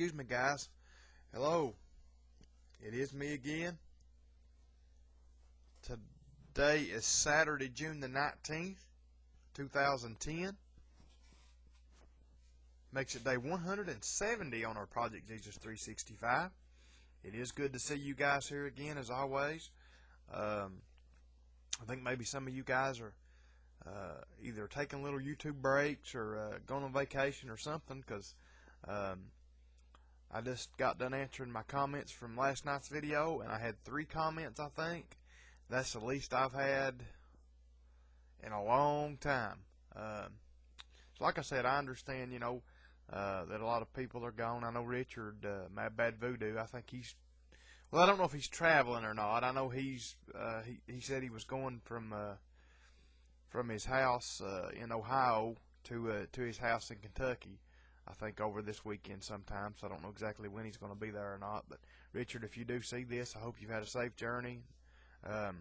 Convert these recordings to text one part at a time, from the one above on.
Excuse me, guys. Hello. It is me again. Today is Saturday, June the 19th, 2010. Makes it day 170 on our Project Jesus 365. It is good to see you guys here again, as always. I think maybe some of you guys are either taking little YouTube breaks or going on vacation or something, because I just got done answering my comments from last night's video, and I had 3 comments, I think. That's the least I've had in a long time. So like I said, I understand, that a lot of people are gone. I know Richard, Mad Bad Voodoo, I think he's, well, I don't know if he's traveling or not. I know he's, he said he was going from his house in Ohio to his house in Kentucky, I think over this weekend sometime, so I don't know exactly when he's going to be there or not. But Richard, if you do see this, I hope you've had a safe journey. You're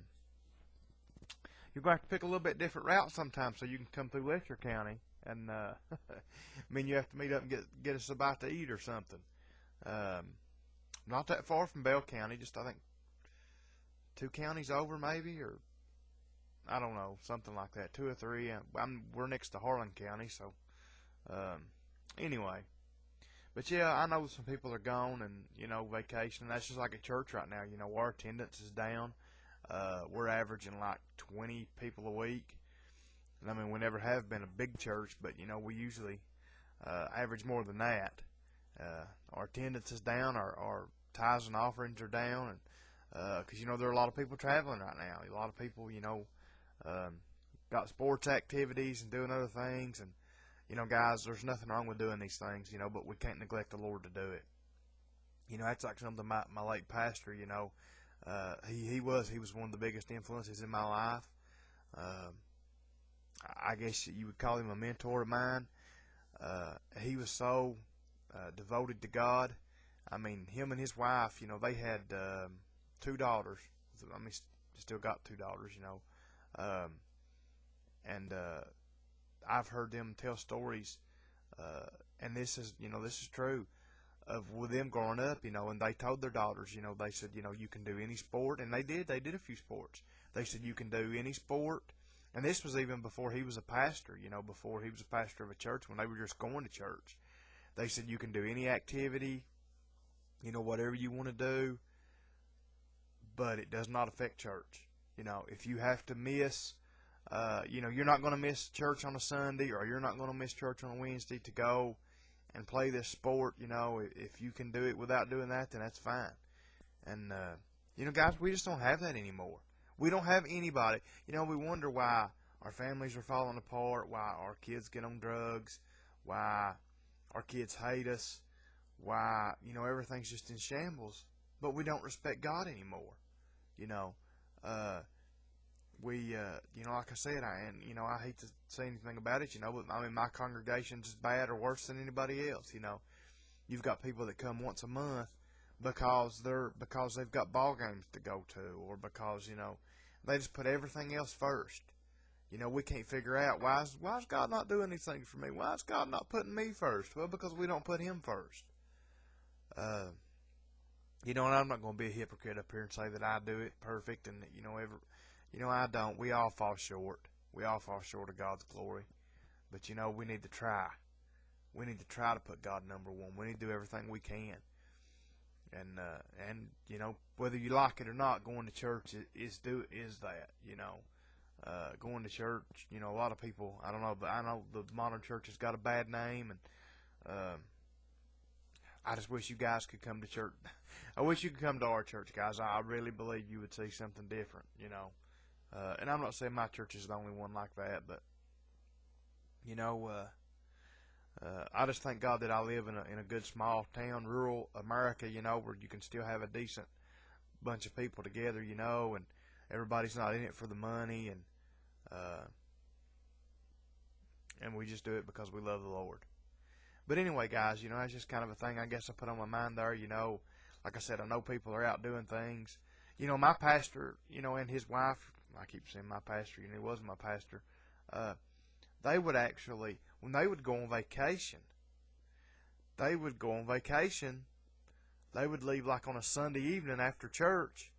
going to have to pick a little bit different route sometime so you can come through Letcher County, and I mean, you have to meet up and get us a bite to eat or something. Not that far from Bell County, just I think 2 counties over maybe, or I don't know, something like that, 2 or 3. We're next to Harlan County, so anyway. But yeah, I know some people are gone and, vacation. That's just like at church right now. Our attendance is down. We're averaging like 20 people a week. And I mean, we never have been a big church, but, we usually average more than that. Our attendance is down. Our tithes and offerings are down. And because, there are a lot of people traveling right now. A lot of people, got sports activities and doing other things. And, guys, there's nothing wrong with doing these things, but we can't neglect the Lord to do it. That's like something my late pastor, he was one of the biggest influences in my life. I guess you would call him a mentor of mine. He was so devoted to God. I mean, him and his wife, they had 2 daughters. I mean, still got 2 daughters, and I've heard them tell stories, and this is true, of with them growing up, and they told their daughters, they said, you can do any sport, and they did a few sports. They said you can do any sport, and this was even before he was a pastor, before he was a pastor of a church, when they were just going to church. They said you can do any activity, whatever you want to do, but it does not affect church. If you have to miss, you're not going to miss church on a Sunday, or you're not going to miss church on a Wednesday to go and play this sport. If you can do it without doing that, then that's fine. And, guys, we just don't have that anymore. We don't have anybody. We wonder why our families are falling apart, why our kids get on drugs, why our kids hate us, why, everything's just in shambles. But we don't respect God anymore. We, like I said, I hate to say anything about it, but I mean, my congregation's as bad or worse than anybody else. You've got people that come once a month because they've got ball games to go to, or because, they just put everything else first. We can't figure out why is God not doing these things for me? Why is God not putting me first? Well, because we don't put Him first. And I'm not going to be a hypocrite up here and say that I do it perfect, and I don't. We all fall short. We all fall short of God's glory. But, we need to try. We need to try to put God number one. We need to do everything we can. And whether you like it or not, going to church is that. Going to church, a lot of people, I don't know, but I know the modern church has got a bad name, and I just wish you guys could come to church. I wish you could come to our church, guys. I really believe you would see something different, and I'm not saying my church is the only one like that, but, I just thank God that I live in a good small town, rural America, where you can still have a decent bunch of people together, and everybody's not in it for the money, and we just do it because we love the Lord. But anyway, guys, that's just kind of a thing I guess I put on my mind there. Like I said, I know people are out doing things. My pastor, and his wife, I keep saying my pastor, he wasn't my pastor, they would actually, when they would go on vacation, they would go on vacation. They would leave like on a Sunday evening after church,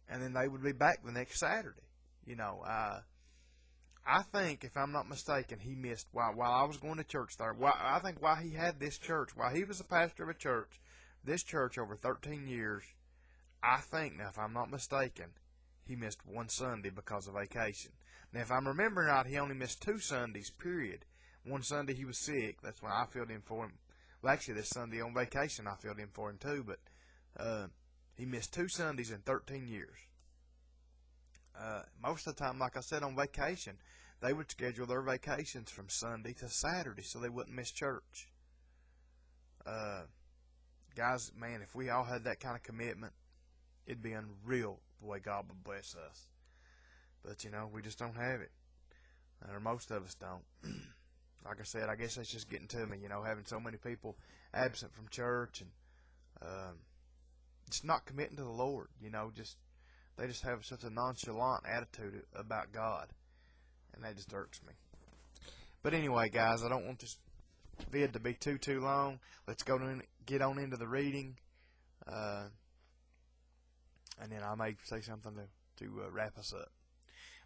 and then they would be back the next Saturday. You know, I think, if I'm not mistaken, he missed, while I was going to church there, I think while he had this church, while he was a pastor of a church, this church over 13 years, I think, now if I'm not mistaken, he missed one Sunday because of vacation. Now, if I'm remembering right, he only missed 2 Sundays, period. One Sunday he was sick. That's when I filled in for him. Well, actually, this Sunday on vacation, I filled in for him too, but he missed 2 Sundays in 13 years. Most of the time, like I said, on vacation, they would schedule their vacations from Sunday to Saturday so they wouldn't miss church. Guys, man, if we all had that kind of commitment, it'd be unreal the way God would bless us. But, you know, we just don't have it. Or most of us don't. Like I said, I guess that's just getting to me, you know, having so many people absent from church and just not committing to the Lord, you know, they just have such a nonchalant attitude about God, and that just irks me. But anyway, guys, I don't want this vid to be too long. Let's get on into the reading, and then I may say something to wrap us up.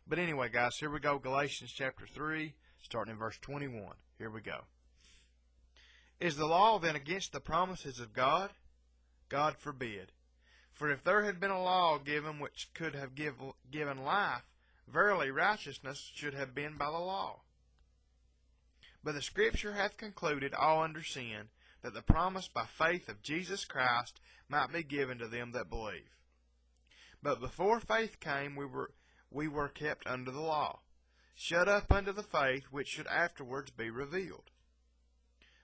But anyway, guys, here we go. Galatians chapter 3, starting in verse 21. Here we go. Is the law then against the promises of God? God forbid. For if there had been a law given which could have given life, verily righteousness should have been by the law. But the Scripture hath concluded all under sin, that the promise by faith of Jesus Christ might be given to them that believe. But before faith came, we were kept under the law, shut up unto the faith which should afterwards be revealed.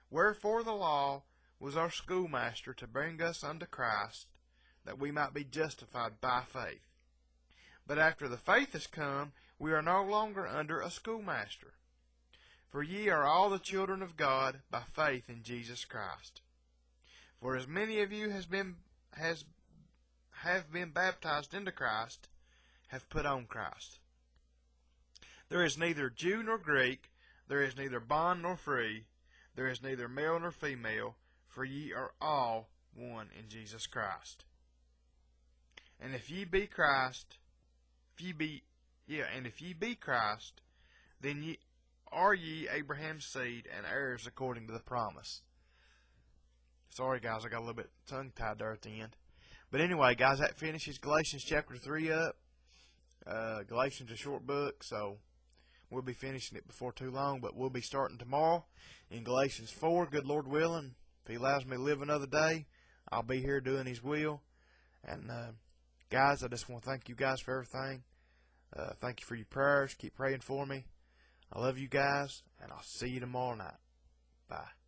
Wherefore the law was our schoolmaster to bring us unto Christ, that we might be justified by faith. But after the faith is come, we are no longer under a schoolmaster. For ye are all the children of God by faith in Jesus Christ. For as many of you have been baptized into Christ, have put on Christ. There is neither Jew nor Greek, there is neither bond nor free, there is neither male nor female, for ye are all one in Jesus Christ. And if ye be Christ, and if ye be Christ, then are ye Abraham's seed and heirs according to the promise. Sorry, guys, I got a little bit tongue-tied there at the end. But anyway, guys, that finishes Galatians chapter 3 up. Galatians is a short book, so we'll be finishing it before too long, but we'll be starting tomorrow in Galatians 4, good Lord willing. If He allows me to live another day, I'll be here doing His will. And, guys, I just want to thank you guys for everything. Thank you for your prayers. Keep praying for me. I love you guys, and I'll see you tomorrow night. Bye.